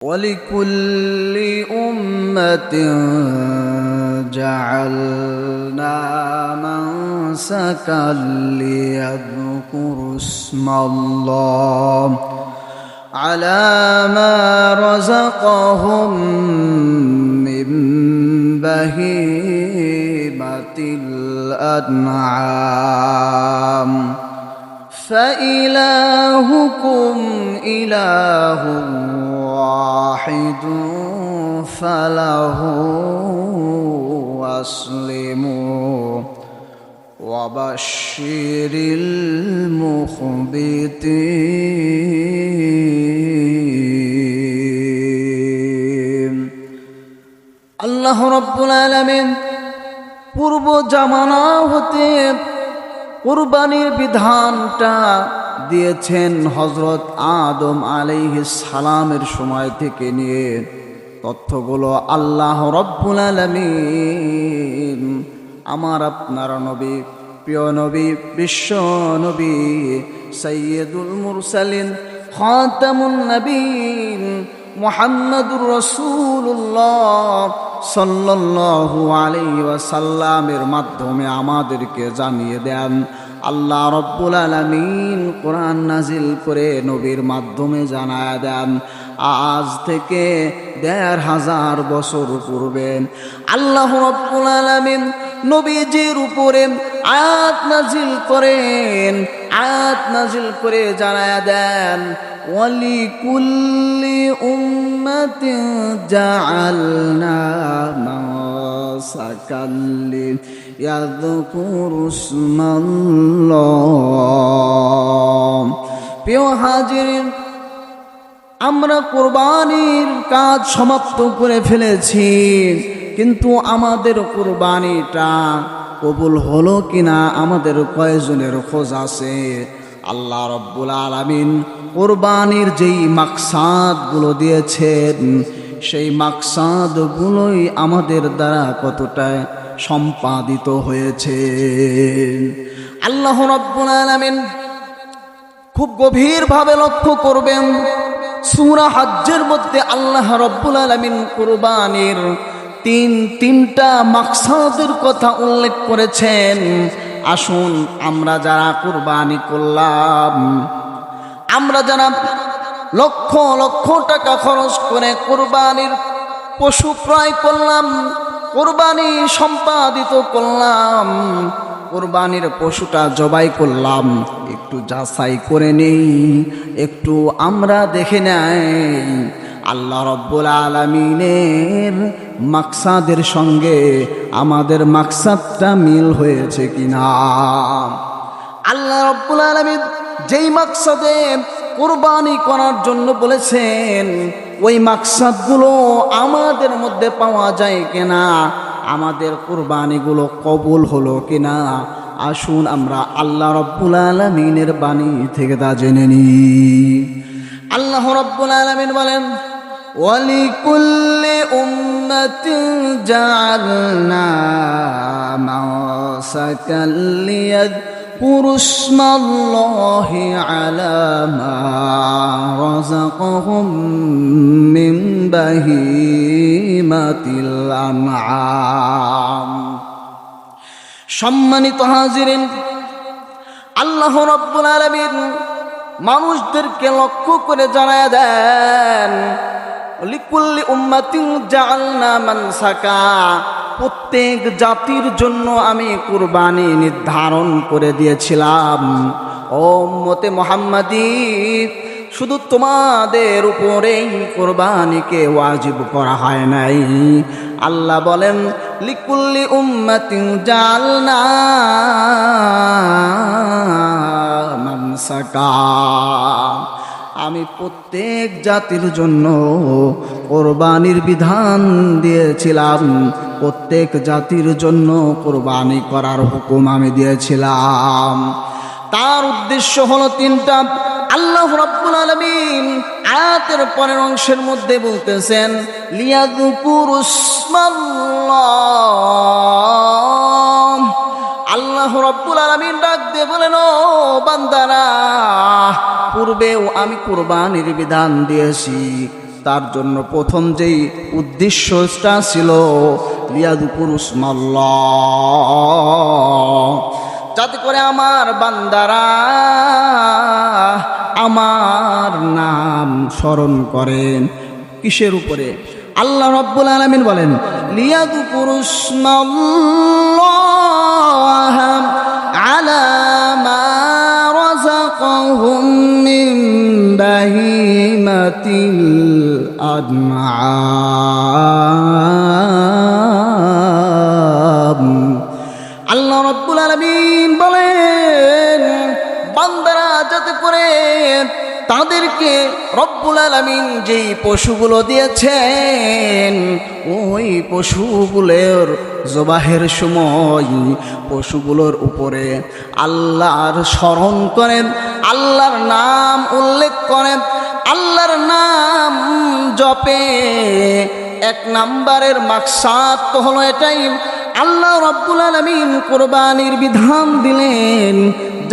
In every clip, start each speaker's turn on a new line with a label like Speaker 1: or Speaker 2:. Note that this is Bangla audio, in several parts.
Speaker 1: ولكل أمة جعلنا منسكا ليذكروا اسم الله على ما رزقهم من بهيمة الأنعام فإلهكم إله واحد فله أسلموا وبشر المخبتين আল্লাহ রাব্বুল আলামিন পূর্ব জামানা হতে কুরবানির বিধানটা দিয়েছেন হযরত আদম আলাইহিস সালামের সময় থেকে নিয়ে তথ্যগুলো আল্লাহ রাব্বুল আলামিন আমার আপনার নবী প্রিয় নবী বিশ্ব নবী সাইয়্যিদুল মুরসালিন খাতামুন নবীন মুহাম্মাদুর রাসূলুল্লাহ সাল্লাল্লাহু আলাইহি ওয়াসাল্লামের মাধ্যমে আমাদেরকে জানিয়ে দেন। আল্লাহ রাব্বুল আলামিন কোরআন নাজিল করে নবীর মাধ্যমে জানায়া দেন। আজ থেকে ১৫০০ বছর পূর্বে আল্লাহ রাব্বুল আলামিন নবীজির উপরে আয়াত নাজিল করে জানায়া দেন ওয়ালিকুল্লি উম্মাতিন জাআলনা মাসাকান লিয়াযকুরু ইসমাল্লাহ। প্রিয় হাজিরিন, আমরা কুরবানির কাজ সমাপ্ত করে ফেলেছি, কিন্তু আমাদের কুরবানিটা কবুল হলো কিনা আমাদের কয়েকজনের খোঁজ আছে। আল্লাহ রাব্বুল আলামিন কুরবানির যেই মাকসাদগুলো দিয়েছেন সেই মাকসাদগুলোই আমাদের দ্বারা কতটা সম্পাদিত হয়েছে। আল্লাহ রাব্বুল আলামিন খুব গভীরভাবে লক্ষ্য করবেন, সূরা হজ্জের মধ্যে আল্লাহ রাব্বুল আলামিন কুরবানির তিনটা মাকসাদের কথা উল্লেখ করেছেন। আসুন আমরা যারা কুরবানি করলাম, আমরা যারা লক্ষ লক্ষ টাকা খরচ করে কুরবানির পশু ক্রয় করলাম, কুরবানি সম্পাদিত করলাম, কুরবানির পশুটা জবাই করলাম, একটু যাচাই করে নেই, একটু আমরা দেখে নেই আল্লাহ রাব্বুল আলামিনের মাকসাদের সঙ্গে আমাদের মাকসাদটা মিল হয়েছে কিনা। আল্লাহ রাব্বুল আলামিন যেই মাকসাদে কুরবানি করার জন্য বলেছেন ওই মাকসাদগুলো আমাদের মধ্যে পাওয়া যায় কিনা, আমাদের কুরবানিগুলো কবুল হলো কিনা, আসুন আমরা আল্লাহ রাব্বুল আলামিনের বাণী থেকে তা জেনে নিই। আল্লাহ রাব্বুল আলামিন বলেন ওয়ালিকুল্লি উম্মাতিন জাআলনা মাসাকান লিয়াযকুরু ইসমাল্লাহি আলা মা রাযাকাহুম মিন বাহিমাতিল আনআম। সম্মানিত হাজিরিন, আল্লাহ রাব্বুল আলামিন মানুষদেরকে লক্ষ্য করে জানায়া দেন লিকুল্লি উম্মাতিন জাআলনা মানসাকা, প্রত্যেক জাতির জন্য আমি কুরবানি নির্ধারণ করে দিয়েছিলাম। ও উম্মতে মুহাম্মাদি, শুধু তোমাদের উপরেই কুরবানিকে ওয়াজিব করা হয় নাই। আল্লাহ বলেন লিকুল্লি উম্মাতিন জাআলনা মানসাকা, আমি প্রত্যেক জাতির জন্য কুরবানির বিধান দিয়েছিলাম, প্রত্যেক জাতির জন্য কুরবানি করার হুকুম আমি দিয়েছিলাম। তার উদ্দেশ্য হলো তিনটা। আল্লাহ রাব্বুল আলামিন আয়াতের পরের অংশের মধ্যে বলতেছেন লিয়াযকুরু ইসমাল্লাহ। আল্লাহ রাব্বুল আলামিন ডাক দিয়ে বলেন, ও বান্দারা, পূর্বেও আমি কুরবানির বিধান দিয়েছি, তার জন্য প্রথম যেই উদ্দেশ্যটা ছিল লিয়াযকুরু ইসমাল্লাহ, যাতে করে আমার বান্দারা আমার নাম স্মরণ করেন। কিসের উপরে? আল্লাহ রাব্বুল আলামিন বলেন লিয়াযকুরু ইসমাল্লাহ আলা মা রাযাকাহুম মিন বাহিমাতিল আনআম। আল্লাহ রাব্বুল আলামিন বলেন বান্দারা যাতে করে তাদেরকে রব্বুল আলামিন যেই পশুগুলো দিয়েছেন ওই পশুগুলোর জবাহের সময় পশুগুলোর উপরে আল্লাহর স্মরণ করেন, আল্লাহর নাম উল্লেখ করেন, আল্লাহর নাম জপে। এক নাম্বারের মাকসাদ তো হলো এটাই, আল্লাহ রাব্বুল আলামিন কুরবানির বিধান দিলেন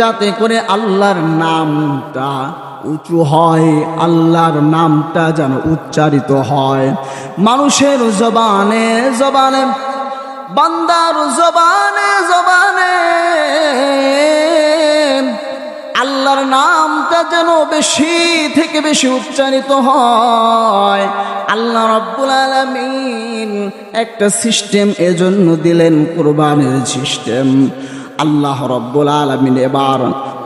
Speaker 1: যাতে করে আল্লাহর নামটা উঁচু হয়, আল্লাহর নামটা যেন উচ্চারিত হয় মানুষের জবানে জবানে, বান্দার জবানে জবানে আল্লাহর নামটা যেন বেশি থেকে বেশি উচ্চারিত হয়। আল্লাহ রাব্বুল আলামিন একটা সিস্টেম এজন্য দিলেন, কুরবানির সিস্টেম। আল্লাহ রাব্বুল আলামিন এবার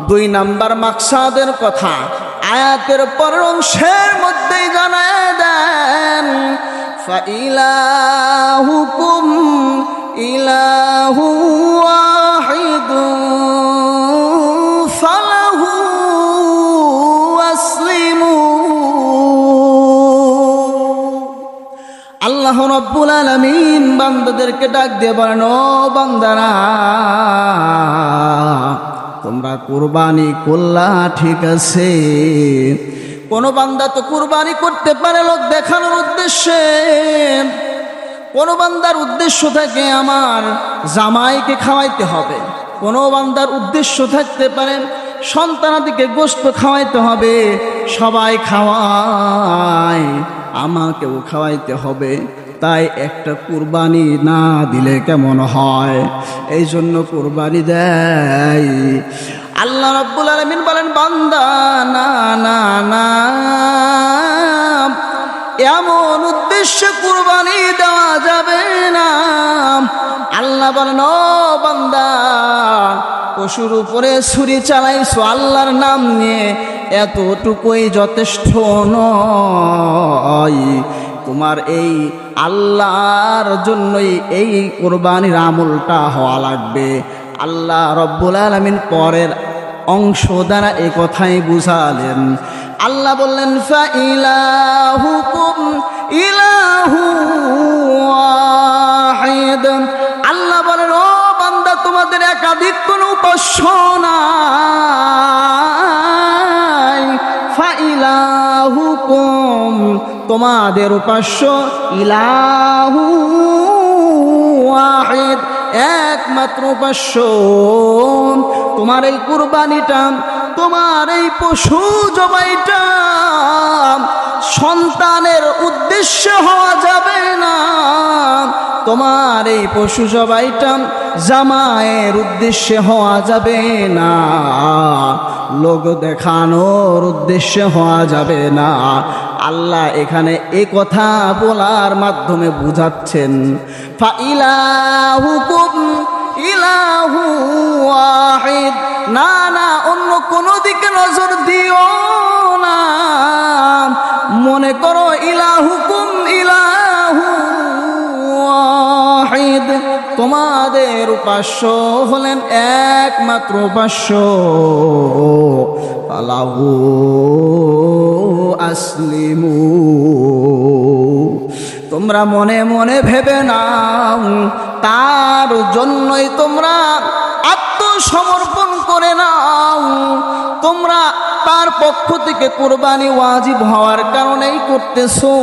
Speaker 1: 2 নাম্বার মাকসাদের কথা আয়াতের পরের অংশের মধ্যেই জানায় দেন, ফাইলাহুকুম ইলাহু ওয়াহিদুন ফালাহু আসলিমু। আল্লাহ রাব্বুল আলামিন বান্দাদেরকে ডাক দিয়ে বলেন, ও বান্দারা তোমরা কুরবানি করলা ঠিক আছে, কোন বান্দা তো কুরবানি করতে পারে লোক দেখানোর উদ্দেশ্যে, কোন বান্দার উদ্দেশ্য থাকে আমার জামাইকে খাওয়াইতে হবে, কোন বান্দার উদ্দেশ্য থাকতে পারে সন্তানাদিকে গোশত খাওয়াইতে হবে, সবাই খাওয়ায় আমাকেও খাওয়াইতে হবে, তাই একটা কুরবানি না দিলে কেমন হয়, এই জন্য কুরবানি দেয়। আল্লাহ রাব্বুল আলামিন বলেন বান্দা না না না, এমন উদ্দেশ্যে কুরবানি দেওয়া যাবে না। আল্লাহ বলেন ও বান্দা পশুর উপরে ছুরি চালাইছো আল্লাহর নাম নিয়ে, এতটুকুই যথেষ্ট নয়, তোমার এই আল্লাহর জন্যই এই কুরবানির আমলটা হওয়া লাগবে। আল্লাহ রাব্বুল আলামিন পরের অংশ দ্বারা এই কথাই বুঝালেন। আল্লাহ বললেন ফাইলাহুকুম ইলাহু ওয়াহিদ। আল্লাহ বলেন ও বান্দা তোমাদের একাধিক কোনো উপাস্য নাই, ফাইলাহুকুম তোমাদের উপাস্য ইলাহু ওয়াহিদ একমাত্র উপাস্য। তোমার এই কুরবানিটা, তোমার এই পশু জবাইটা সন্তানের উদ্দেশ্যে হওয়া যাবে না, তোমার এই পশু জবাইটা জামাইয়ের উদ্দেশ্যে হওয়া যাবে না, লোক দেখানোর উদ্দেশ্যে হওয়া যাবে না। আল্লাহ এখানে এই কথা বলার মাধ্যমে বুঝাচ্ছেন ফাইলাহুকুম ইলাহু ওয়াহিদ, না না অন্য কোনো দিকে নজর দিও না, মনে করো ইলাহুকুম ইলাহু ওয়াহিদ, তোমাদের উপাস্য হলেন একমাত্র উপাস্য, ফালাহু আসলিমু। তোমরা মনে মনে ভেবে নাও তার জন্যই তোমরা আত্মসমর্পণ করে নাও, তোমরা তার পক্ষ থেকে কুরবানি ওয়াজিব হওয়ার কারণেই করতেছো,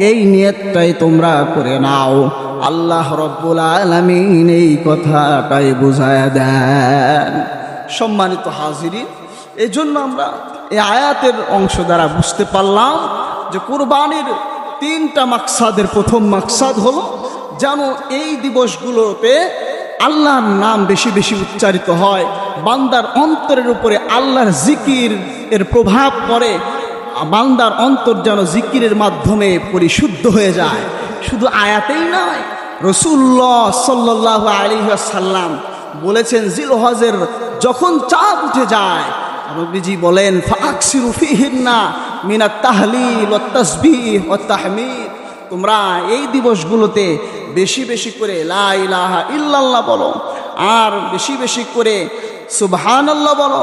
Speaker 1: এই নিয়তটাই তোমরা করে নাও। আল্লাহ রাব্বুল আলামিন এই কথাটাই বুঝায় দেন। সম্মানিত হাজিরিন, এই জন্য আমরা এই আয়াতের অংশ দ্বারা বুঝতে পারলাম যে কুরবানির 3টা মাকসাদের প্রথম মাকসাদ হলো যেন এই দিবসগুলোতে আল্লাহর নাম বেশি বেশি উচ্চারিত হয়, বান্দার অন্তরের উপরে আল্লাহর জিকির এর প্রভাব পড়ে, বান্দার অন্তর যেন জিকিরের মাধ্যমে পরিশুদ্ধ হয়ে যায়। শুধু আয়াতেই নয়, রাসূলুল্লাহ সাল্লাল্লাহু আলাইহি ওয়াসাল্লাম বলেছেন জিলহজের যখন চাঁদ উঠে যায় নবীজি বলেন ফাকসিরু ফিহিন্না মিনাত তাহলিল ওয়াত তাসবিহ ওয়াত তাহমিদ, তোমরা এই দিবসগুলোতে বেশি বেশি করে লা ইলাহা ইল্লাল্লাহ বলো, আর বেশি বেশি করে সুবহানাল্লাহ বলো,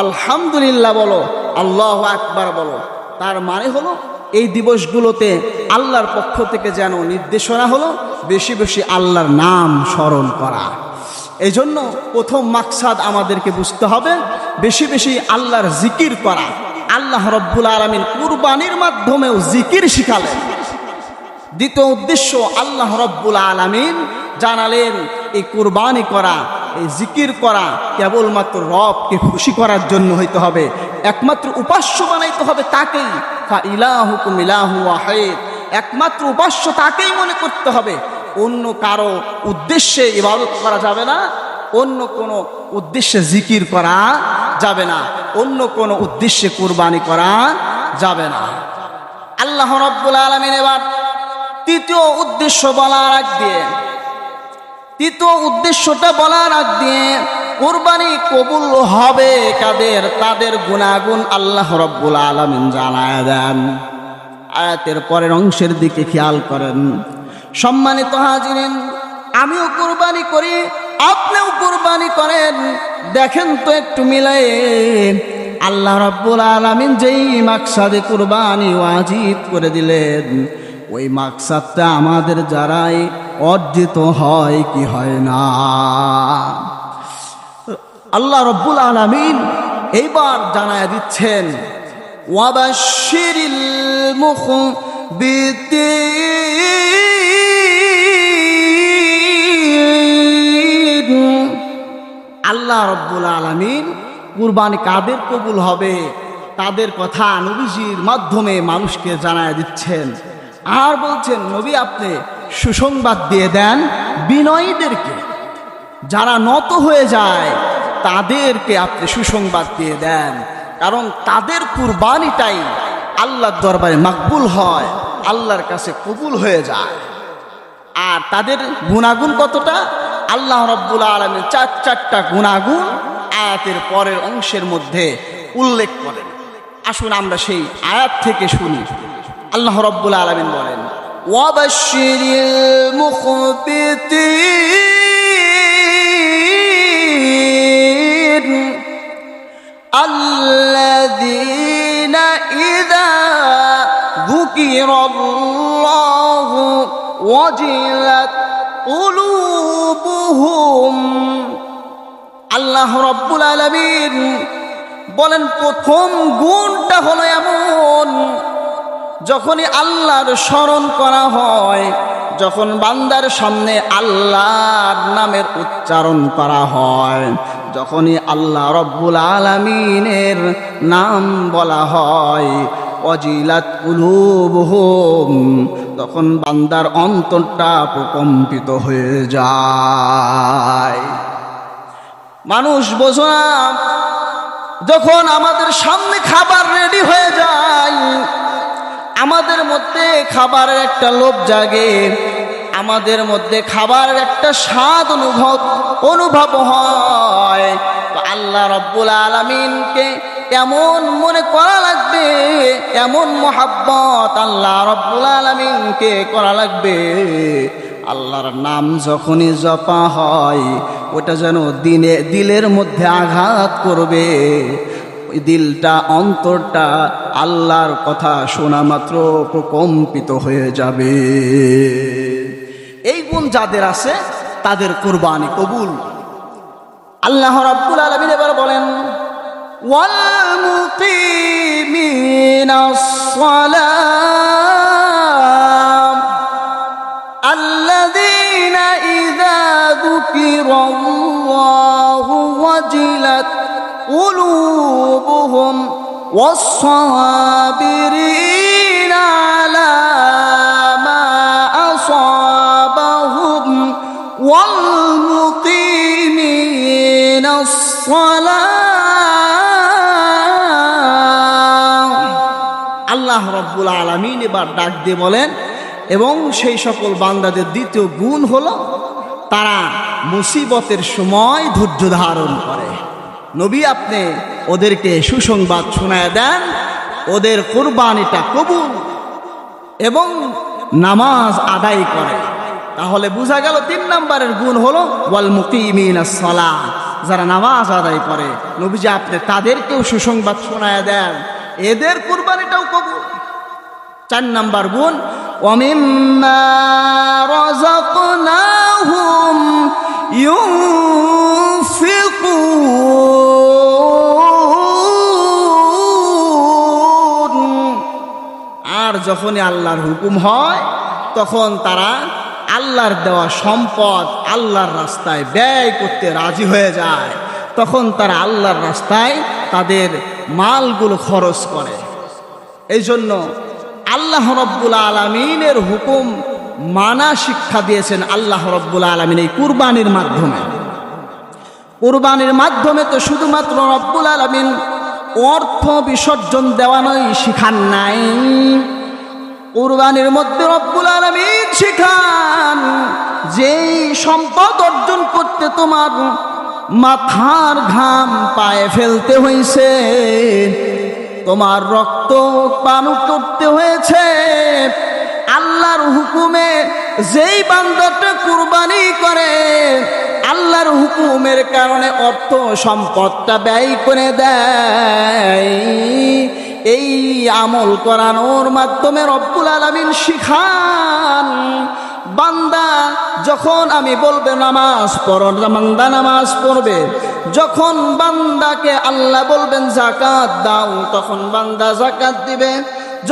Speaker 1: আলহামদুলিল্লাহ বলো, আল্লাহু আকবার বলো। তার মানে হলো এই দিবসগুলোতে আল্লাহর পক্ষ থেকে যেন নির্দেশনা হলো বেশি বেশি আল্লাহর নাম স্মরণ করা। এই জন্য প্রথম মাকসাদ আমাদেরকে বুঝতে হবে বেশি বেশি আল্লাহর জিকির করা। আল্লাহ রব্বুল আলামিন কুরবানির মাধ্যমেও জিকির শিখালেন। দ্বিতীয় উদ্দেশ্য আল্লাহ রব্বুল আলামিন জানালেন এই কুরবানি করা, এই জিকির করা কেবলমাত্র রবকে খুশি করার জন্য হইতে হবে, একমাত্র উপাস্য বানাইতে হবে তাকেই। ফা ইলাহুকুম ইলাহু ওয়াহিদ, একমাত্র উপাস্য তাকেই মনে করতে হবে, অন্য কারো উদ্দেশ্যে ইবাদত করা যাবে না, অন্য কোনো উদ্দেশ্যে জিকির করা যাবে না, অন্য কোনো উদ্দেশ্যে কুরবানি করা যাবে না। আল্লাহ রাব্বুল আলামিন এবার তৃতীয় উদ্দেশ্যটা বলার আগ দিয়ে কুরবানি কবুল হবে কাদের, তাদের গুনাহগুণ আল্লাহ রাব্বুল আলামিন জানায় দেন। আয়াতের পরের অংশের দিকে খেয়াল করেন। সম্মানিত হাজিরিন, আমিও কুরবানি করি, আপনিও কুরবানি করেন, দেখেন তো একটু মিলাই আল্লাহ রাব্বুল আলামিন যেই মাকসাদে কুরবানি ওয়াজিব করে দিলেন ওই মাকসাদটা আমাদের যারাই অর্জিত হয় কি হয় না। আল্লাহ রাব্বুল আলামিন এইবার জানায় দিচ্ছেন ওয়াবাশশিরিল মুখবিতিন। আল্লাহ রাব্বুল আলামিন কুরবানি কাদের কবুল হবে তাদের কথা নবীজির মাধ্যমে মানুষকে জানায় দিচ্ছেন, আর বলছেন নবী আপনি সুসংবাদ দিয়ে দেন বিনয়ীদেরকে, যারা নত হয়ে যায় তাদেরকে আপনি সুসংবাদ দিয়ে দেন, কারণ তাদের কুরবানিটাই আল্লাহর দরবারে মাকবুল হয়, আল্লাহর কাছে কবুল হয়ে যায়। আর তাদের গুণাগুণ কতটা আল্লাহ রাব্বুল আলামিন চারটা গুণাগুণ আয়াতের পরের অংশের মধ্যে উল্লেখ করেন। আসুন আমরা সেই আয়াত থেকে শুনি। আল্লাহ রাব্বুল আলামিন বলেন ওয়াবাশশিরিল মুখবিতিন আল্লাযীনা ইযা যুকিরাল্লাহু ওয়াজিলাত কুলুবুহুম। আল্লাহ রাব্বুল আলামিন বলেন প্রথম গুণটা হলো এমন, যখনই আল্লাহর স্মরণ করা হয়, যখন বান্দার সামনে আল্লাহর নামের উচ্চারণ করা হয়, যখনই আল্লাহ রাব্বুল আলামিনের নাম বলা হয় ওয়াজিলাত কুলুবুহুম, তখন বান্দার অন্তরটা প্রকম্পিত হয়ে যায়। মানুষ বোঝো না, যখন আমাদের সামনে খাবার রেডি হয়ে যায়, আমাদের মধ্যে খাবারের একটা লোভ জাগে, আমাদের মধ্যে খাবারের একটা স্বাদ অনুভব হয়, তো আল্লাহ রাব্বুল আলামিনকে এমন মনে করা লাগবে, এমন মোহাব্বত আল্লাহ রাব্বুল আলামিনকে করা লাগবে, আল্লাহর নাম যখনই জপা হয় ওটা যেন দিলের মধ্যে আঘাত করবে, ওই দিলটা অন্তরটা আল্লাহর কথা শোনা মাত্র প্রকম্পিত হয়ে যাবে। এই গুণ যাদের আছে তাদের কুরবানি কবুল। আল্লাহ রাব্বুল আলামিন এবার বলেন ওয়াল মুকিমিনাস সালাম আল্লাযীনা ইযা যুকিরাল্লাহু ওয়াজিলাত কুলুবুহুম ওয়াস-সাবিরিনা الصلاة আল্লাহ রাব্বুল আলামিন এবার ডাক দিয়ে বলেন, এবং সেই সকল বান্দাদের দ্বিতীয় গুণ হলো তারা মুসিবতের সময় ধৈর্য ধারণ করে। নবী আপনি ওদেরকে সুসংবাদ শোনায় দেন, ওদের কুরবানিটা কবুল এবং নামাজ আদায় করে। তাহলে বোঝা গেল 3 নম্বরের গুণ হলো ওয়াল মুকিমিনাস সালাহ, যারা নামাজ আদায় করে নবীজি আপনি তাদেরকেও সুসংবাদ শোনায় দেন, এদের কুরবানিটাও কবুল। 4 নম্বর গুণ ওয়ামিম্মা রাযাকনাহুম ইউনফিকুন, আর যখনই আল্লাহর হুকুম হয় তখন তারা আল্লাহর দেওয়া সম্পদ আল্লাহর রাস্তায় ব্যয় করতে রাজি হয়ে যায়, তখন তারা আল্লাহর রাস্তায় তাদের মালগুলো খরচ করে। এই জন্য আল্লাহ রাব্বুল আলামিনের হুকুম মানা শিক্ষা দিয়েছেন আল্লাহ রাব্বুল আলামিন এই কুরবানির মাধ্যমে। কুরবানির মাধ্যমে তো শুধুমাত্র রাব্বুল আলামিন অর্থ বিসর্জন দেওয়ানোই শিখান নাই, কুরবানির মধ্যে রব্বুল আলামিন শিখান যেই সম্পদ অর্জন করতে তোমার মাথার ঘাম পায়ে ফেলতে হয়েছে, তোমার রক্ত পান করতে হয়েছে, আল্লাহর হুকুমে যেই বান্দাটা কুরবানি করে আল্লাহর হুকুমের কারণে অর্থ সম্পদটা ব্যয় করে দেয়, এই আমল করানোর মাধ্যমে রব্বুল আলামিন শিখান বান্দা যখন আমি বলবে নামাজ পড়ো, বান্দা নামাজ পড়বে, যখন বান্দাকে আল্লাহ বলবেন যাকাত দাও তখন বান্দা যাকাত দিবে,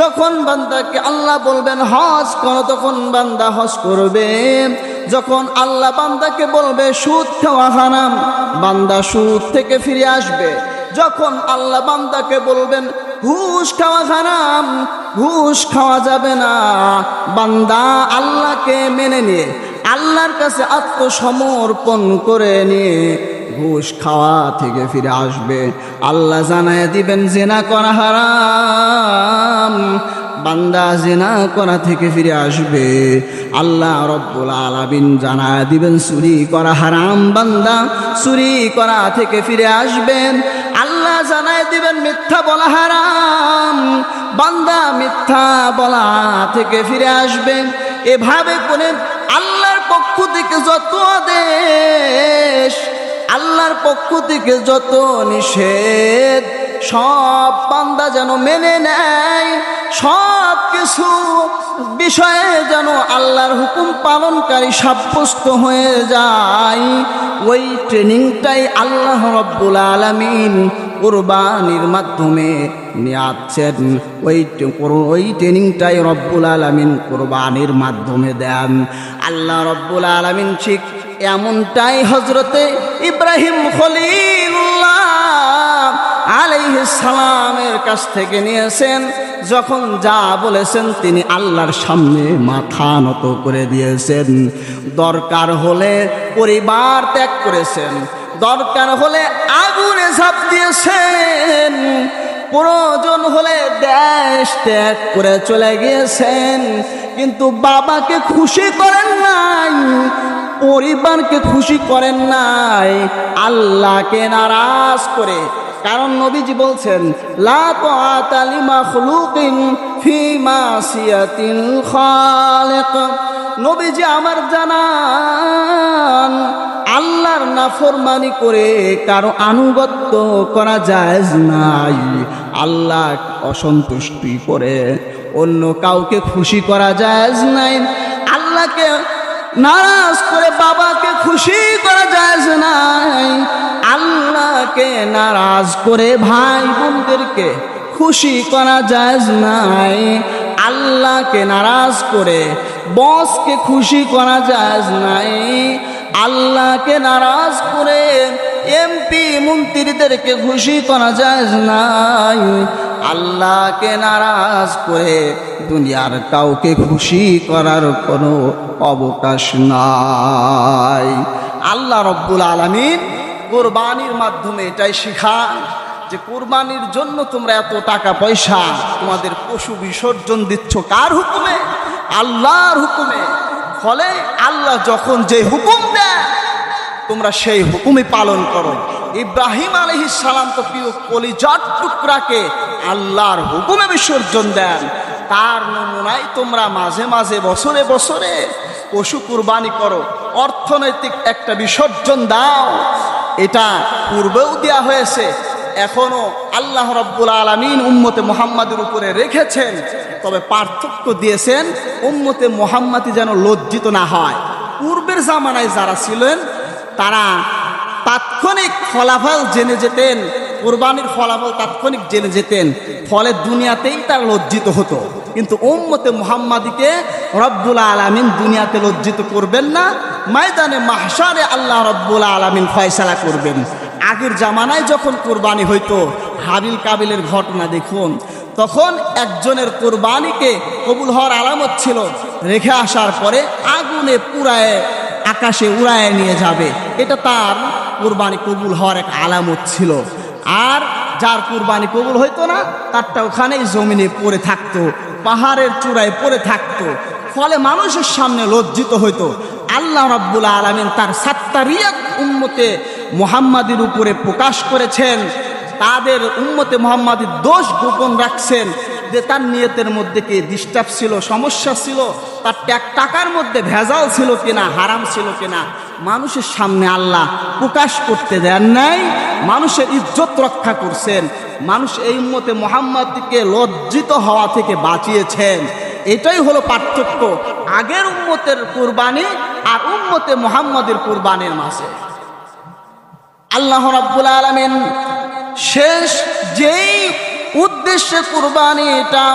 Speaker 1: যখন বান্দাকে আল্লাহ বলবেন হজ করো তখন বান্দা হজ করবে, যখন আল্লাহ বান্দাকে বলবে সুদ খাওয়া হারাম বান্দা সুদ থেকে ফিরে আসবে, যখন আল্লাহ বান্দাকে বলবেন ঘুষ খাওয়া হারাম ঘুষ খাওয়া যাবে না, বান্দা আল্লাহকে মেনে নিয়ে আল্লাহর কাছে আত্মসমর্পণ করে নিয়ে ঘুষ খাওয়া থেকে ফিরে আসবে। আল্লাহ জানায় দিবেন জিনা করা হারাম, বান্দা জিনা করা থেকে ফিরে আসবে। আল্লাহ রব্বুল আলামিন জানায় দিবেন চুরি করা হারাম, বান্দা চুরি করা থেকে ফিরে আসবেন। আল্লাহ জানায় দিবেন মিথ্যা বলা হারাম, বান্দা মিথ্যা বলা থেকে ফিরে আসবেন। এভাবে করে আল্লাহর পক্ষ থেকে যত আদেশ, আল্লাহর পক্ষ থেকে যত নিষেধ সব বান্দা যেন মেনে নেয়, সব কিছু বিষয়ে যেন আল্লাহর হুকুম পালনকারী সাব্যস্ত হয়ে যায়, ওই ট্রেনিংটাই আল্লাহ রাব্বুল আলামিন কুরবানির মাধ্যমে নিয়াচ্ছেন। ওই ট্রেনিংটাই রব্বুল আলামিন কুরবানির মাধ্যমে দেন। আল্লাহ রব্বুল আলামিন ঠিক এমনটাই হযরতে ইব্রাহিম খলিলুল্লাহ আলাইহিস সালামের কাছ থেকে নিয়েছেন। যখন যা বলেছেন তিনি আল্লাহর সামনে মাথা নত করে দিয়েছেন। দরকার হলে পরিবার ত্যাগ করেছেন, দরকার হলে আগুনে ঝাঁপ দিয়েছেন, প্রয়োজন হলে দেশ ত্যাগ করে চলে গিয়েছেন, কিন্তু বাবাকে খুশি করেন নাই, পরিবারকে খুশি করেন নাই, আল্লাহকে নারাজ করে। কারণ নবীজি বলছেন লা তাআতা লিমাখলুকিন ফি মাসিয়াতিল খালিক। নবীজি আমার জানান আল্লাহর নাফরমানি করে কারো আনুগত্য করা জায়েজ নাই। আল্লাহ অসন্তুষ্টি করে অন্য কাউকে খুশি করা জায়েজ নাই। আল্লাহকে নারাজ করে বাবাকে খুশি করা জায়েজ নাই। আল্লাহকে নারাজ করে ভাই বোনদেরকে খুশি করা জায়েজ নাই। আল্লাহকে নারাজ করে বসকে খুশি করা জায়েজ নাই। আল্লাহকে নারাজ করে এমপি মন্ত্রীদেরকে খুশি করা জায়েজ নাই। আল্লাহকে নারাজ করে দুনিয়ার কাউকে খুশি করার কোনো অবকাশ নাই। আল্লাহ রব্বুল আলামিন কোরবানির মাধ্যমে এটাই শিখান যে কোরবানির জন্য তোমরা এত টাকা পয়সা তোমাদের পশু বিসর্জন দিচ্ছ কার হুকুমে? আল্লাহর হুকুমে। ফলে আল্লাহ যখন যে হুকুম দেয় তোমরা সেই হুকুমই পালন করো। ইব্রাহিম আলাইহিস সালাম তো প্রিয় কলিজার টুকরাকে আল্লাহর হুকুমে বিসর্জন দেন। তার নমুনায় তোমরা মাঝে মাঝে বছরে বছরে পশু কুরবানি করো, অর্থনৈতিক একটা বিসর্জন দাও। এটা পূর্বেও দেওয়া হয়েছে, এখনো আল্লাহ রাব্বুল আলামিন উম্মতে মুহাম্মাদের উপরে রেখেছেন। তবে পার্থক্য দিয়েছেন উম্মতে মুহাম্মাদি যেন লজ্জিত না হয়। পূর্বের জামানায় যারা ছিলেন তারা তাৎক্ষণিক ফলাফল জেনে যেতেন, কুরবানির ফলাফল তাৎক্ষণিক জেনে যেতেন, ফলে দুনিয়াতেই তারা লজ্জিত হতো। কিন্তু উম্মতে মুহাম্মাদিকে রব্বুল আলামিন দুনিয়াতে লজ্জিত করবেন না, ময়দানে মাহশারে আল্লাহ রব্বুল আলামিন ফয়সালা করবেন। আগের জামানায় যখন কুরবানি হইতো, হাবিল কাবিলের ঘটনা দেখুন, তখন একজনের কুরবানিকে কবুল হওয়ার আলামত ছিল রেখে আসার পরে আগুনে পুরায় আকাশে উড়ায় নিয়ে যাবে, এটা তার কুরবানি কবুল হওয়ার এক আলামত ছিল। আর যার কুরবানি কবুল হইতো না তারটা ওখানেই জমিনে পড়ে থাকতো, পাহাড়ের চূড়ায় পড়ে থাকতো, ফলে মানুষের সামনে লজ্জিত হইতো। আল্লাহ রাব্বুল আলামিন তার সাত্তারিয়াত উম্মতে মুহাম্মাদির উপরে প্রকাশ করেছেন, তাদের উম্মতে মুহাম্মাদির দোষ গোপন রাখছেন যে তার নিয়তের মধ্যে কি ডিস্টার্ব ছিল, সমস্যা ছিল, তার টাকার মধ্যে ভেজাল ছিল কিনা, হারাম ছিল কিনা, মানুষের সামনে আল্লাহ প্রকাশ করতে দেন নাই, মানুষের ইজ্জত রক্ষা করছেন। মানুষ এই উম্মতে মুহাম্মাদকে লজ্জিত হওয়া থেকে বাঁচিয়েছেন। এটাই হলো পার্থক্য আগের উম্মতের কুরবানি আর উম্মতে মুহাম্মাদের কুরবানির মাঝে। আল্লাহ রাব্বুল আলামিন শেষ যেই উদ্দেশ্যে কুরবানি এটা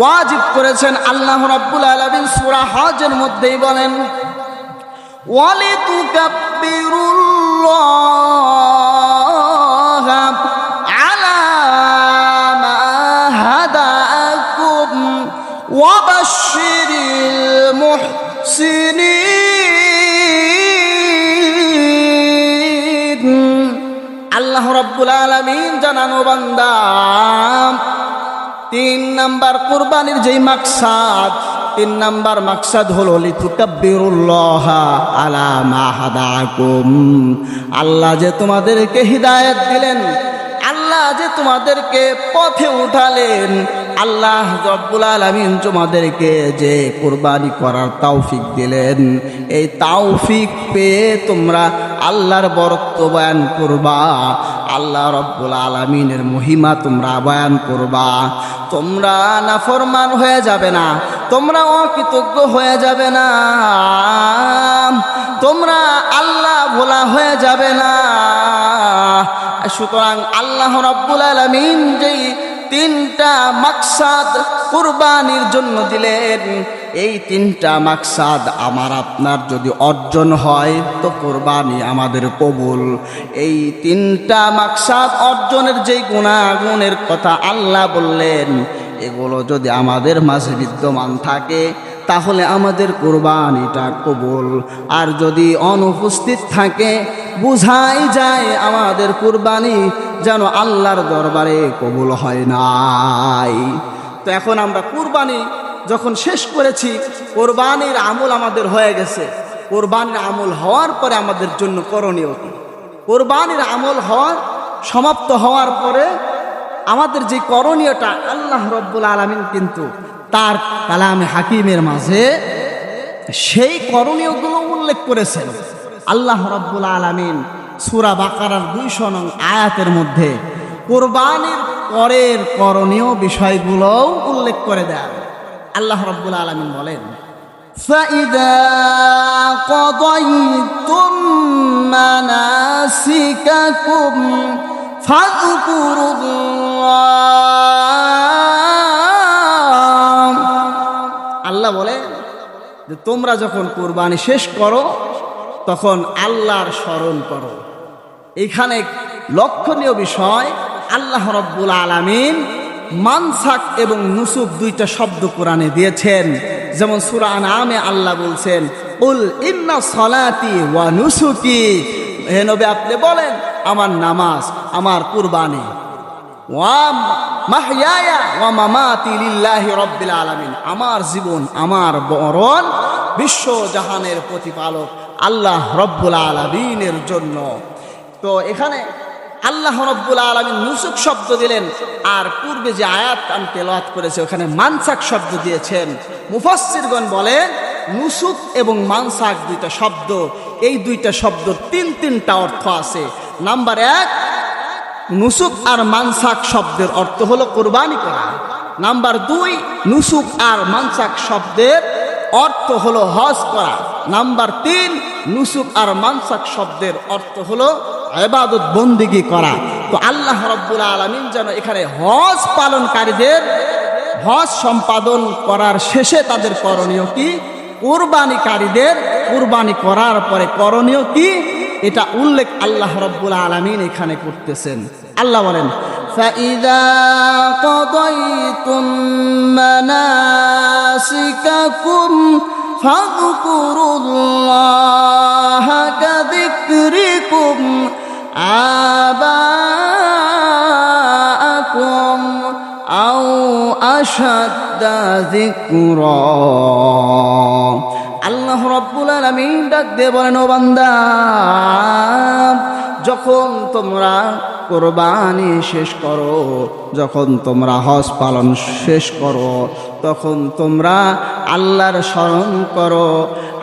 Speaker 1: ওয়াজিব করেছেন, আল্লাহ রাব্বুল আলামিন সূরা হজের মধ্যেই বলেন, ওয়ালিতুকাব্বিরুল্লাহা আলা মা হাদাকুম ওয়া বাশশিরিল মুহসিনিন। আল্লাহ রাব্বুল আলামিন জানানো বান্দা, 3 নাম্বার কুরবানির যেই মাকসাদ, 3 নাম্বার মাকসাদ হলো লিতুকাব্বিরুল্লাহা আলা মা হাদাকুম। আল্লাহ যে তোমাদেরকে হিদায়াত দিলেন, আল্লাহ যে তোমাদেরকে পথে উঠালেন, আল্লাহ রাব্বুল আলামিন তোমাদেরকে যে কুরবানি করার তৌফিক দিলেন, এই তৌফিক পেয়ে তোমরা আল্লাহর বরত্ব বয়ান করবা, আল্লাহ রাব্বুল আলামিনের মহিমা তোমরা বয়ান করবা। তোমরা নাফরমান হয়ে যাবে না, তোমরা অকৃতজ্ঞ হয়ে যাবে না, তোমরা আল্লাহ ভোলা হয়ে যাবে না। সুতরাং আল্লাহ রাব্বুল আলামিন যেই 3টা মাকসাদ কুরবানির জন্য দিলেন, এই 3টা মাকসাদ আমার আপনার যদি অর্জন হয় তো কুরবানি আমাদের কবুল। এই 3টা মাকসাদ অর্জনের যেই গুণাগুণের কথা আল্লাহ বললেন, এগুলো যদি আমাদের মাঝে বিদ্যমান থাকে তাহলে আমাদের কুরবানিটা কবুল। আর যদি অনুপস্থিত থাকে বুঝাই যায় আমাদের কুরবানি যেন আল্লাহর দরবারে কবুল হয় নাই। তো এখন আমরা কুরবানি যখন শেষ করেছি, কোরবানির আমল আমাদের হয়ে গেছে। কোরবানির আমল হওয়ার পরে আমাদের জন্য করণীয় কি? কোরবানির আমল সমাপ্ত হওয়ার পরে আমাদের যে করণীয়টা আল্লাহ রাব্বুল আলামিন কিন্তু তার কালামে হাকিমের মাঝে সেই করণীয়গুলো উল্লেখ করেছেন। আল্লাহ রাব্বুল আলামিন সূরা বাকারার 200 নং আয়াতের মধ্যে কোরবানির পরের করণীয় বিষয়গুলোও উল্লেখ করে দেন। আল্লাহ রাব্বুল আলামিন বলেন, فَإِذَا قَضَيْتُم مَّنَاسِكَكُمْ فَاذْكُرُوا اللَّهَ। আল্লাহ বলে যে তোমরা যখন কুরবানি শেষ করো তখন আল্লাহর স্মরণ করো। এখানে লক্ষণীয় বিষয়, আল্লাহ রাব্বুল আলামিন মানসাক এবং নুসুক 2টা শব্দ কোরআনে দিয়েছেন। যেমন সূরা আনআমে আল্লাহ বলছেন, কুল ইন্না সলাতি ওয়া নুসুকি হে নবী আপনি বলেন আমার নামাজ, আমার কুরবানি, ওয়া মাহইয়ায়া ওয়া মামাতি লিল্লাহি রাব্বিল আলামিন, আমার জীবন আমার মরণ বিশ্ব জাহানের প্রতিপালক আল্লাহ রব্বুল আলামিনের জন্য। তো এখানে আল্লাহ রব্বুল আলামিন নুসুক শব্দ দিলেন, আর পূর্বে যে আয়াত আমি তেলাওয়াত করেছি ওখানে মানসাক শব্দ দিয়েছেন। মুফাসসিরগণ বলেন নুসুক এবং মানসাক দুইটা শব্দ, এই দুইটা শব্দ তিনটা অর্থ আছে। নাম্বার 1, নুসুক আর মানসাক শব্দের অর্থ হলো কুরবানি করা। নাম্বার 2, নুসুক আর মানসাক শব্দের অর্থ হলো হজ করা। নাম্বার 3, নুসুক আর মানসাক শব্দের অর্থ হলো ইবাদত বন্দেগী করা। তো আল্লাহ রাব্বুল আলামিন যেন এখানে হজ পালনকারীদের হজ সম্পাদন করার শেষে তাদের করণীয় কি, কুরবানিকারীদের কুরবানি করার পরে করণীয় কি, এটা উল্লেখ আল্লাহ রাব্বুল আলামিন এখানে করতেছেন। আল্লাহ বলেন ফাইদা কাদাইতুম মানাসিকাকুম ফাযকুরুল্লাহা কাযিকরিকুম আবাআকুম আও আশাদ্দা যিকরা। আল্লাহ রাব্বুল আলামিন ডাক দিয়ে বলেন, ও বান্দা, যখন তোমরা কুরবানি শেষ করো, যখন তোমরা হজ পালন শেষ করো, তখন তোমরা আল্লাহর স্মরণ করো।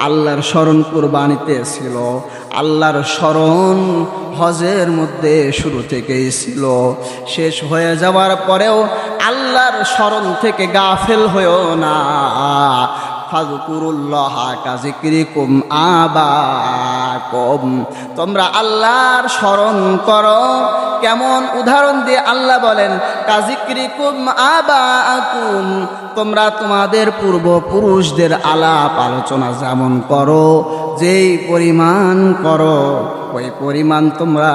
Speaker 1: আল্লাহর স্মরণ কুরবানিতে ছিল, আল্লাহর স্মরণ হজের মধ্যে শুরু থেকেই ছিল। শেষ হয়ে যাওয়ার পরেও আল্লাহর স্মরণ থেকে গাফেল হয়েও না। ফাযকুরুল্লাহা কাযিকরিকুম আবাকুম, তোমরা আল্লাহর স্মরণ করো। কেমন উদাহরণ দিয়ে আল্লাহ বলেন কাযিকরিকুম আবাকুম, তোমরা তোমাদের পূর্বপুরুষদের আলাপ আলোচনা যেমন করো, যেই পরিমাণ করো ওই পরিমাণ তোমরা